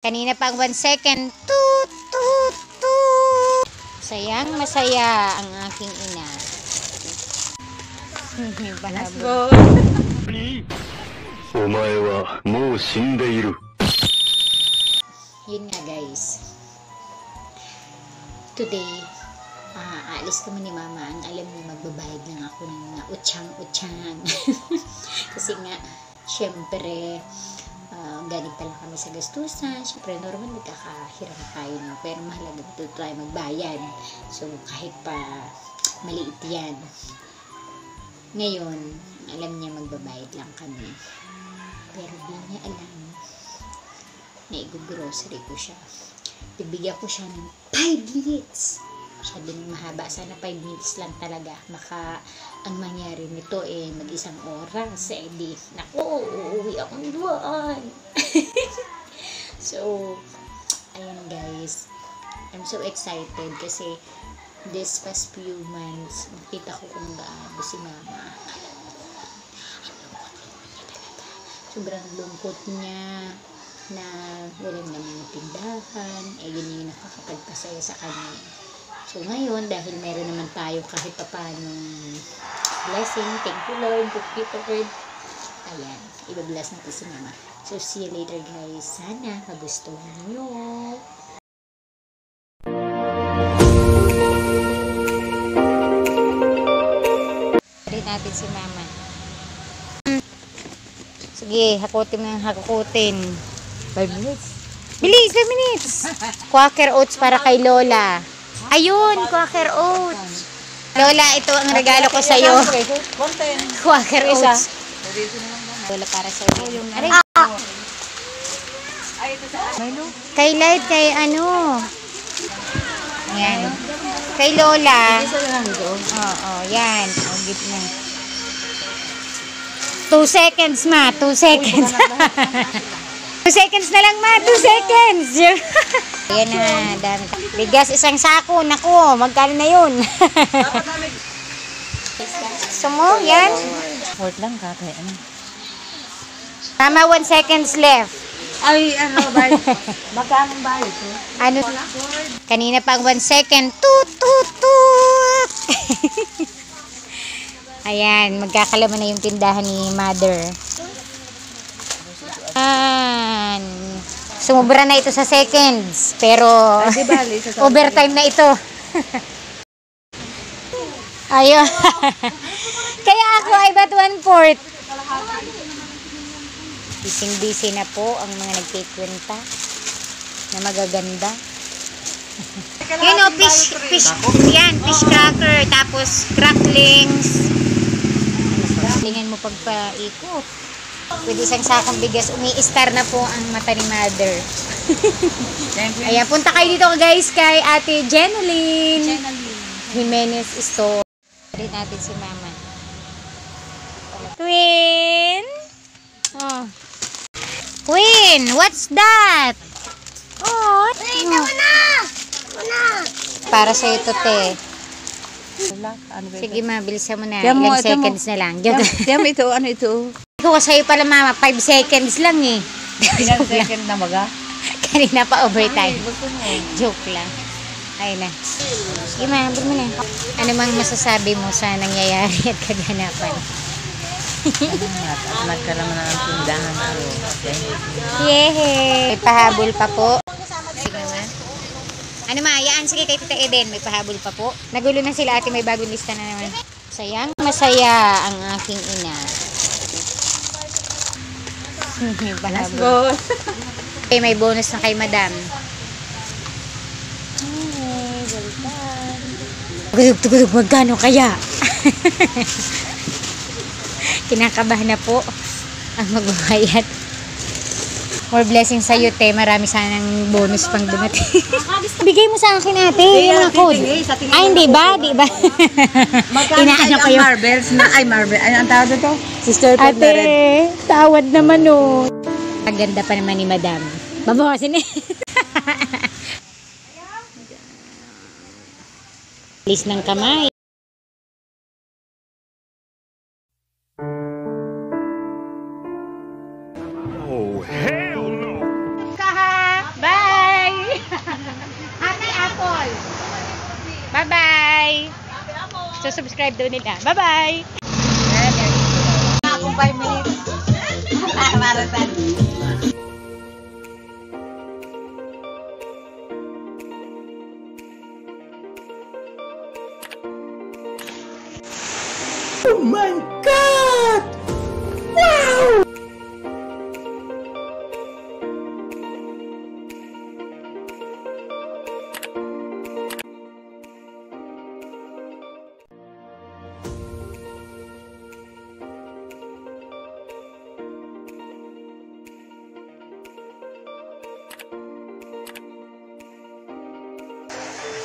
Kanina pang 1 second. Toot, toot, toot. Sayang masaya ang aking ina. Let's go. Yun nga guys. Today, aalis kami ni mama. Ang alam niyo, magbabayad lang ako ng mga utsang-utsang. Kasi nga, syempre, galing pala kami sa gastusan. Syempre, normal nagkakahiram tayo, no? Pero mahalaga dito tayo magbayad. So, kahit pa maliit yan. Ngayon, alam niya magbabayad lang kami. Pero di niya alam na i-grocery ko siya. Bibigyan ko siya ng 5 minutes. Siya din mahaba. Sana 5 minutes lang talaga. Maka, ang mangyari nito mag-isang oras. Di, naku, uuwi akong duwan. So, ayun guys. I'm so excited kasi this past few months, nakita ko kung gaano si mama. Sobrang lungkot niya na walang naman yung tindahan. Yun yung nakakapagpasaya sa kanya. So ngayon, dahil meron naman tayo kahit pa paano blessing, thank you Lord, thank you Lord. Ayan, ibabless natin si mama. So see you later guys. Sana magustuhan nyo. Rin natin si mama. Sige, hakutin ng hakutin. 5 minutes. Bilis, 5 minutes. Quaker oats para kay Lola. Ayun, Quaker oats. Lola, ito ang regalo ko sa iyo. Quaker oats. Lola para sa iyo. Kay Light, kay ano? Yan. Kay Lola. Oo, yan. Ang gitna. 2 seconds, ma. 2 seconds. 2 seconds na lang, ma. 2 seconds. Ayan na. Dami. Bigas isang sako. Naku, magkano na yun? Gusto mo? Yan. Hold lang ka. Tama, 1 seconds left. Ay, ano ba? Magkano ba ito? Ano? Kanina pang 1 second. Toot, toot, toot. Ayan, magkakalaman na yung tindahan ni mother. Ayan. Sumubra na ito sa seconds. Pero, overtime na ito. Ayun. Kaya ako ay ba't 1/4? Busy na po ang mga nagkikwenta na magaganda. Yun o, yan, fish cracker, tapos cracklings. Tingnan mo pagpaikot. Pwede isang sakong bigas, umi-star na po ang mata ni mother. Ayan, punta kayo dito guys kay Ate Jeneline Jimenez Store. Rin natin si mama. Queen! Oh. Queen, what's that? Oh, para sa ito, te. Sige, mabilisan mo na. Ilang seconds na lang. Diyan ito, ano ito? Ikaw sa'yo pala, mama. 5 seconds lang eh. Ilang second na baga? Kanina pa overtime. Joke lang. Ayun na. Sige, ma, mo na. Ano mang masasabi mo sa nangyayari at kaganapan? Nagkalaman na ng tindahan ako. Yehey! May pahabol pa po. Sige, ma. Ano ma, yaan, sige kay Tita Eden, may pahabol pa po. Nagulo na sila ate, may bagong lista na naman. Sayang masaya ang aking ina. May pahabol. Okay, may bonus na kay madam. Ay, balitan. Tugtog, magkano kaya? Kinakabahan na po ang magbabayad. More blessings sa iyo, te. Marami sanang bonus pang dumating. Bigay mo sa akin, ate. Yung mga code. Ay, hindi ba? Di ba? Inaano ko yung marbles na. Ay, marble. Ano ang tawag ito? Sister Pet na rin. Ate, tawad naman o. Ang ganda pa naman ni madam. Babawasin eh. Alis ng kamay. So, subscribe daw nila. Bye-bye! Akong 5 minutes. Marathon. Oh my God! Wow!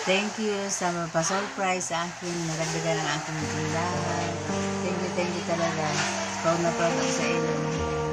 Thank you sa magpa-surprise sa akin, nalagdagan ang aking tindahan. Thank you talaga. Proud na proud ako sa inyo.